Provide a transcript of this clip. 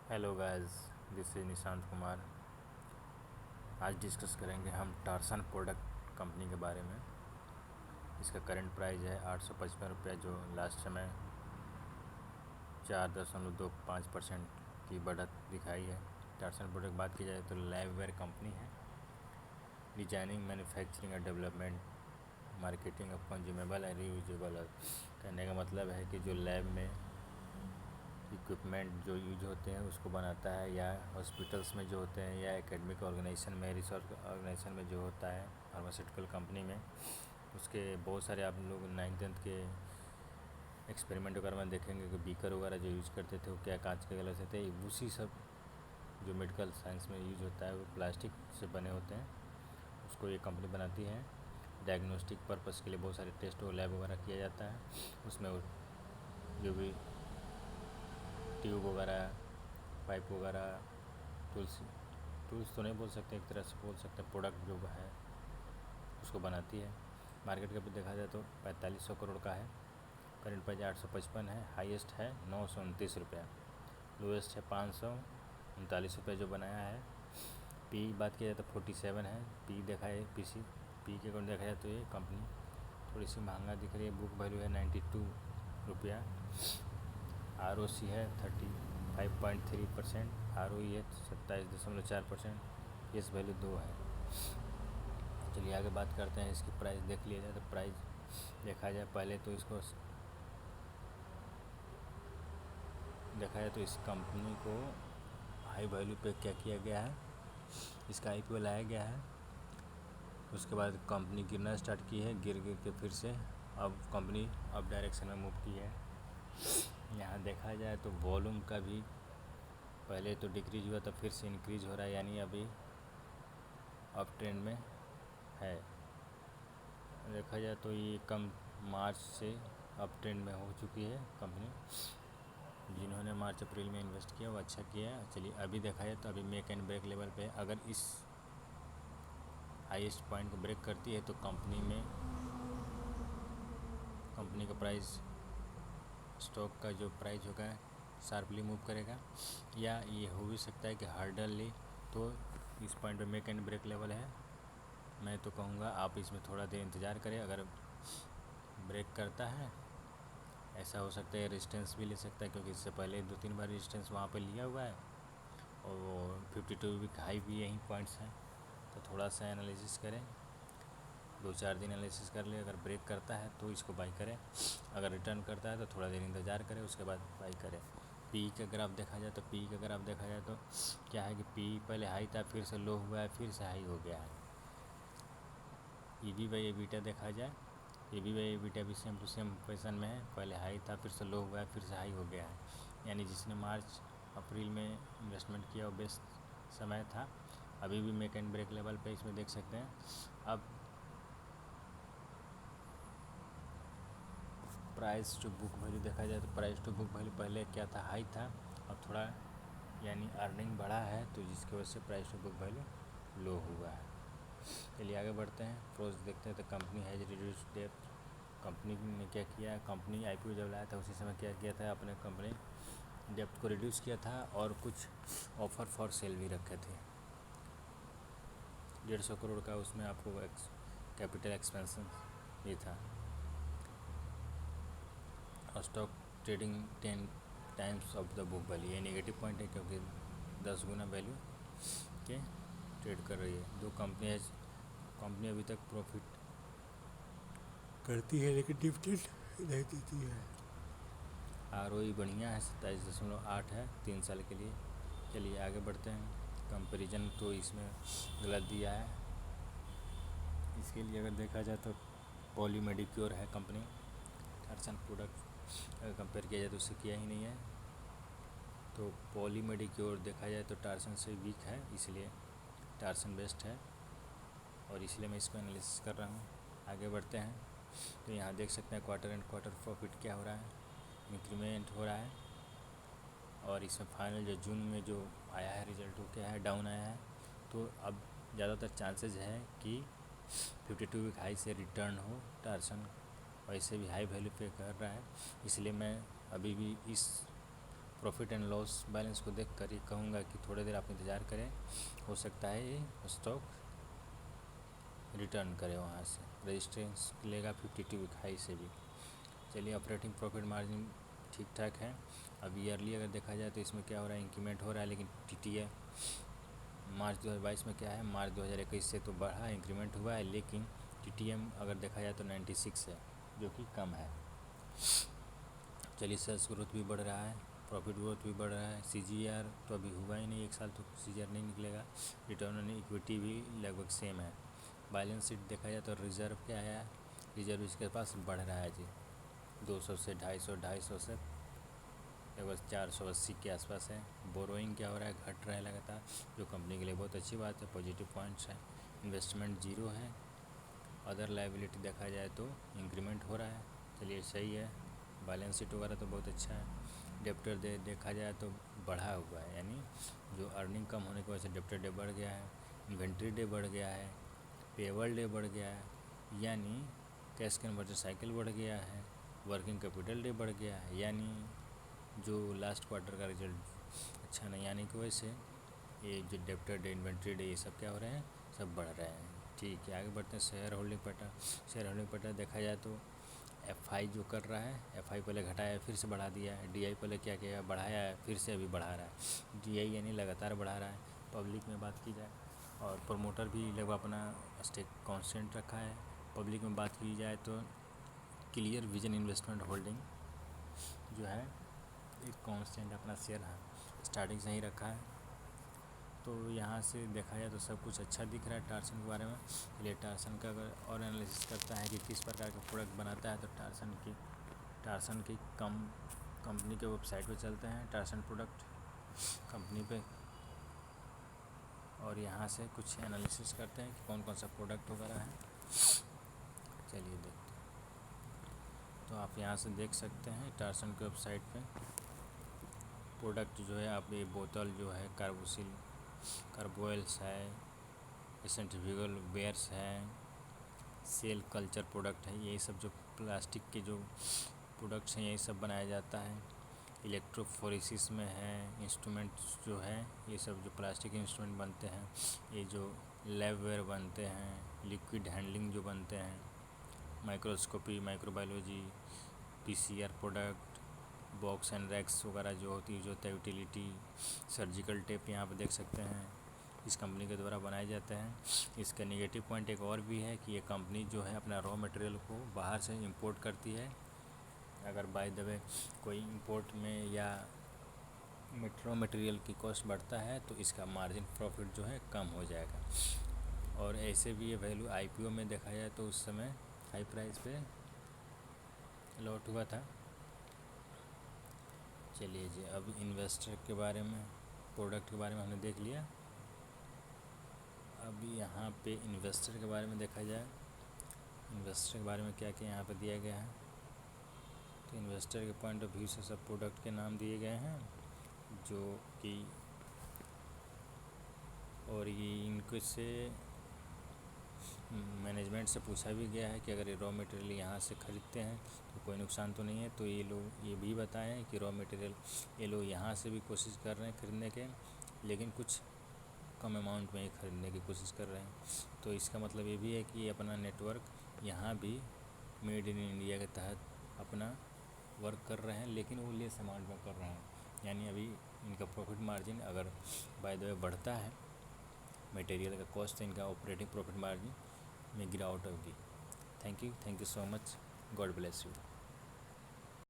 Hello guys, this is Nishant Kumar. आज discuss करेंगे हम टार्सन प्रोडक्ट कंपनी के बारे में। इसका करंट प्राइस है 855 रुपये, जो लास्ट समय 4.25% की बढ़त दिखाई है। टार्सन प्रोडक्ट बात की जाए तो लैबवेयर कंपनी है। डिजाइनिंग, मैन्युफैक्चरिंग और development, marketing of consumable and reusable. कहने का मतलब है कि जो लैब में इक्विपमेंट जो यूज होते हैं उसको बनाता है, या हॉस्पिटल्स में जो होते हैं, या एकेडमिक ऑर्गेनाइजेशन में, रिसर्च ऑर्गेनाइजेशन में जो होता है, फार्मास्यूटिकल कंपनी में, उसके बहुत सारे आप लोग 9th-10th के एक्सपेरिमेंट वगैरह में देखेंगे कि बीकर वगैरह जो यूज़ करते थे वो क्या कांच के गिलास थे। उसी सब जो मेडिकल साइंस में यूज होता है वो प्लास्टिक से बने होते हैं, उसको ये कंपनी बनाती है। डायग्नोस्टिक पर्पज़ के लिए बहुत सारे टेस्ट और लैब वगैरह किया जाता है। उसमें जो भी ट्यूब वगैरह, पाइप वगैरह, टूल्स तो नहीं बोल सकते, एक तरह से बोल सकते हैं प्रोडक्ट जो है उसको बनाती है। मार्केट का भी देखा जाए तो 4500 करोड़ का है। करंट प्राइस 855 है। हाईएस्ट है 929 रुपया, लोएस्ट है 539 रुपये जो बनाया है। पी बात की जाए तो 47 है। पी देखा है पी के अकाउंट देखा जाए तो ये कंपनी थोड़ी सी महंगा दिख रही है। बुक वैल्यू है 92 रुपया। ROC है 35.3%, ROE है 27.4%, फेस वैल्यू 2 है। चलिए आगे बात करते हैं। इसकी प्राइस देख लिया जाए तो प्राइस देखा जाए पहले तो इसको देखा जाए तो इस कंपनी को हाई वैल्यू पे क्या किया गया है, इसका IPO लाया गया है। उसके बाद कंपनी गिरना स्टार्ट की है, गिर के फिर से अब कंपनी अप डायरेक्शन में मूव की है। यहाँ देखा जाए तो वॉल्यूम का भी पहले तो डिक्रीज हुआ था, फिर से इंक्रीज हो रहा है, यानी अभी अप ट्रेंड में है। देखा जाए तो ये कम मार्च से अप ट्रेंड में हो चुकी है कंपनी। जिन्होंने मार्च अप्रैल में इन्वेस्ट किया वो अच्छा किया है। चलिए अभी देखा जाए तो अभी मेक एंड ब्रेक लेवल पे, अगर इस हाईएस्ट पॉइंट को ब्रेक करती है तो कंपनी का प्राइस, स्टॉक का जो प्राइस होगा शार्पली मूव करेगा, या ये हो भी सकता है कि हार्डली। तो इस पॉइंट पे मेक एंड ब्रेक लेवल है। मैं तो कहूँगा आप इसमें थोड़ा देर इंतज़ार करें। अगर ब्रेक करता है, ऐसा हो सकता है रेजिस्टेंस भी ले सकता है, क्योंकि इससे पहले 2-3 बार रेजिस्टेंस वहाँ पे लिया हुआ है, और वो 52 वीक हाई भी यही पॉइंट्स हैं। तो थोड़ा सा एनालिसिस करें, 2-4 दिन एनालिसिस कर ले। अगर ब्रेक करता है तो इसको बाई करें, अगर रिटर्न करता है तो थोड़ा देर इंतज़ार करें, उसके बाद बाई करें। पी का ग्राफ देखा जाए तो क्या है कि पी पहले हाई था, फिर से लो हुआ है, फिर से हाई हो गया है। EV बाई EBITDA देखा जाए, EV बाई EBITDA भी सेम टू सेम पोजिशन में है। पहले हाई था, फिर से लो हुआ है, फिर से हाई हो गया है। यानी जिसने मार्च अप्रैल में इन्वेस्टमेंट किया वो बेस्ट समय था। अभी भी मेक एंड ब्रेक लेवल पे इसमें देख सकते हैं। अब प्राइस टू बुक वैल्यू देखा जाए तो प्राइस टू बुक वैल्यू पहले क्या था, हाई था, और थोड़ा यानी अर्निंग बढ़ा है, तो जिसकी वजह से प्राइस टू बुक वैल्यू लो हुआ है। चलिए आगे बढ़ते हैं, प्रोज देखते हैं। तो कंपनी हैज रिड्यूस डेप्ट। कंपनी ने क्या किया है, कंपनी IPO जब लाया था उसी समय क्या किया था, अपने कंपनी डेप्ट को रिड्यूस किया था, और कुछ ऑफ़र फॉर सेल भी रखे थे। 150 करोड़ का उसमें आपको कैपिटल एक्सपेंशन भी था। Stock trading 10 times of the book value, ये नेगेटिव पॉइंट है, क्योंकि 10 गुना वैल्यू के ट्रेड कर रही है। जो कंपनी अभी तक प्रॉफिट करती है, लेकिन डिविडेंड नहीं देती है। ROE बढ़िया है, 27.8 है 3 साल के लिए। चलिए आगे बढ़ते हैं। कंपैरिजन तो इसमें गलत दिया है। इसके लिए अगर देखा जाए तो पॉली मेडिक्योर है कंपनी, टार्सन प्रोडक्ट अगर कंपेयर किया जाए तो उससे किया ही नहीं है। तो पॉली मेडिक्योर देखा जाए तो टार्सन से वीक है, इसलिए टार्सन बेस्ट है, और इसलिए मैं इसको एनालिसिस कर रहा हूँ। आगे बढ़ते हैं तो यहाँ देख सकते हैं क्वार्टर एंड क्वार्टर प्रॉफिट क्या हो रहा है, इंक्रीमेंट हो रहा है। और इसमें फाइनल जो जून में जो आया है रिजल्ट वो क्या है, डाउन आया है। तो अब ज़्यादातर चांसेस है कि 52 वीक हाई से रिटर्न हो टार्सन, वैसे भी हाई वैल्यू पे कर रहा है, इसलिए मैं अभी भी इस प्रॉफिट एंड लॉस बैलेंस को देख कर ही कहूँगा कि थोड़ी देर आप इंतज़ार करें, हो सकता है ये स्टॉक रिटर्न करे वहाँ से, रेजिस्टेंस लेगा 52 वीक हाई से भी। चलिए, ऑपरेटिंग प्रॉफिट मार्जिन ठीक ठाक है। अब ईयरली अगर देखा जाए तो इसमें क्या हो रहा है, इंक्रीमेंट हो रहा है, लेकिन टीटीए मार्च 2022 में क्या है, मार्च 2021 से तो बढ़ा, इंक्रीमेंट हुआ है, लेकिन टीटीएम अगर देखा जाए तो 96 है, जो कि कम है। चलिए, सेल्स ग्रोथ भी बढ़ रहा है, प्रॉफिट ग्रोथ भी बढ़ रहा है। सीजीआर तो अभी हुआ ही नहीं, एक साल तो सीजीआर नहीं निकलेगा। रिटर्न ऑन इक्विटी भी लगभग सेम है। बैलेंस शीट देखा जाए तो रिजर्व क्या है, रिजर्व इसके पास बढ़ रहा है जी, 200 से 250 से लगभग 480 के आसपास है। बोरोइंग क्या हो रहा है, घट रहा है लगातार, जो कंपनी के लिए बहुत अच्छी बात है, पॉजिटिव पॉइंट्स है। इन्वेस्टमेंट जीरो है। अदर लायबिलिटी देखा जाए तो इंक्रीमेंट हो रहा है, चलिए सही है। बैलेंस शीट वगैरह तो बहुत अच्छा है। डेप्टर डे देखा जाए तो बढ़ा हुआ है, यानी जो अर्निंग कम होने की वजह से डेप्टर डे बढ़ गया है, इन्वेंट्री डे बढ़ गया है, पेबल डे बढ़ गया है, यानी कैश कन्वर्जन साइकिल बढ़ गया है, वर्किंग कैपिटल डे बढ़ गया है, यानी जो लास्ट क्वार्टर का रिजल्ट अच्छा नहीं आने की वजह से ये जो डेप्टर डे, इन्वेंट्री डे, ये सब क्या हो रहे हैं, सब बढ़ रहे हैं। ठीक है, आगे बढ़ते हैं। Share holding pattern, share holding pattern देखा जाए तो एफआई जो कर रहा है, एफआई पहले घटाया फिर से बढ़ा दिया है, डीआई पहले क्या किया, बढ़ाया है फिर से अभी बढ़ा रहा है, डीआई यानी लगातार बढ़ा रहा है। पब्लिक में बात की जाए और प्रमोटर भी लगभग अपना स्टेक कांस्टेंट रखा है। पब्लिक में बात की जाए तो क्लियर विजन इन्वेस्टमेंट होल्डिंग जो है एक कांस्टेंट अपना शेयर है, स्टार्टिंग से ही रखा है। तो यहाँ से देखा जाए तो सब कुछ अच्छा दिख रहा है टार्सन के बारे में। चलिए, टार्सन का अगर और एनालिसिस करता है कि किस प्रकार का प्रोडक्ट बनाता है, तो टार्सन की कंपनी के वेबसाइट पे चलते हैं, टार्सन प्रोडक्ट कंपनी पे, और यहाँ से कुछ एनालिसिस करते हैं कि कौन कौन सा प्रोडक्ट वगैरह है। चलिए देखते हैं। तो आप यहाँ से देख सकते हैं टार्सन के वेबसाइट पे प्रोडक्ट जो है, आप ये बोतल जो है कार्बोइल्स है, सेंट्रीफ्यूगल वेयर्स है, सेल कल्चर प्रोडक्ट है, यही सब जो प्लास्टिक के जो प्रोडक्ट्स हैं यही सब बनाया जाता है। इलेक्ट्रोफोरेसिस में है, इंस्ट्रूमेंट्स जो है ये सब जो प्लास्टिक के इंस्ट्रूमेंट बनते हैं, ये जो लैबवेयर बनते हैं, लिक्विड हैंडलिंग जो बनते हैं, microscopy, microbiology, PCR product, box and racks वगैरह जो होती है, जो होता है यूटिलिटी, सर्जिकल टेप यहाँ पे देख सकते हैं, इस कंपनी के द्वारा बनाए जाते हैं। इसका नेगेटिव पॉइंट एक और भी है कि ये कंपनी जो है अपना रॉ मटेरियल को बाहर से इंपोर्ट करती है। अगर बाय द वे कोई इंपोर्ट में या रॉ मटेरियल की कॉस्ट बढ़ता है तो इसका मार्जिन प्रॉफिट जो है कम हो जाएगा। और ऐसे भी ये वैल्यू आईपीओ में देखा जाए तो उस समय हाई प्राइस पे लॉट हुआ था। चलिए जी, अब इन्वेस्टर के बारे में, प्रोडक्ट के बारे में हमने देख लिया। अब यहाँ पे इन्वेस्टर के बारे में देखा जाए, इन्वेस्टर के बारे में क्या क्या यहाँ पे दिया गया है। तो इन्वेस्टर के पॉइंट ऑफ व्यू से सब प्रोडक्ट के नाम दिए गए हैं जो कि, और ये इनको से मैनेजमेंट से पूछा भी गया है कि अगर ये रॉ मटेरियल यहाँ से ख़रीदते हैं तो कोई नुकसान तो नहीं है। तो ये लोग ये भी बताए हैं कि रॉ मटेरियल ये लोग यहाँ से भी कोशिश कर रहे हैं ख़रीदने के, लेकिन कुछ कम अमाउंट में ही ख़रीदने की कोशिश कर रहे हैं। तो इसका मतलब ये भी है कि ये अपना नेटवर्क यहाँ भी मेड इन इंडिया के तहत अपना वर्क कर रहे हैं, लेकिन वो लेस अमाउंट में कर रहे हैं। यानी अभी इनका प्रॉफिट मार्जिन अगर बाय द वे बढ़ता है मटेरियल का कॉस्ट, तो इनका ऑपरेटिंग प्रॉफिट मार्जिन में गिरावट होगी। Thank you so much, God bless you.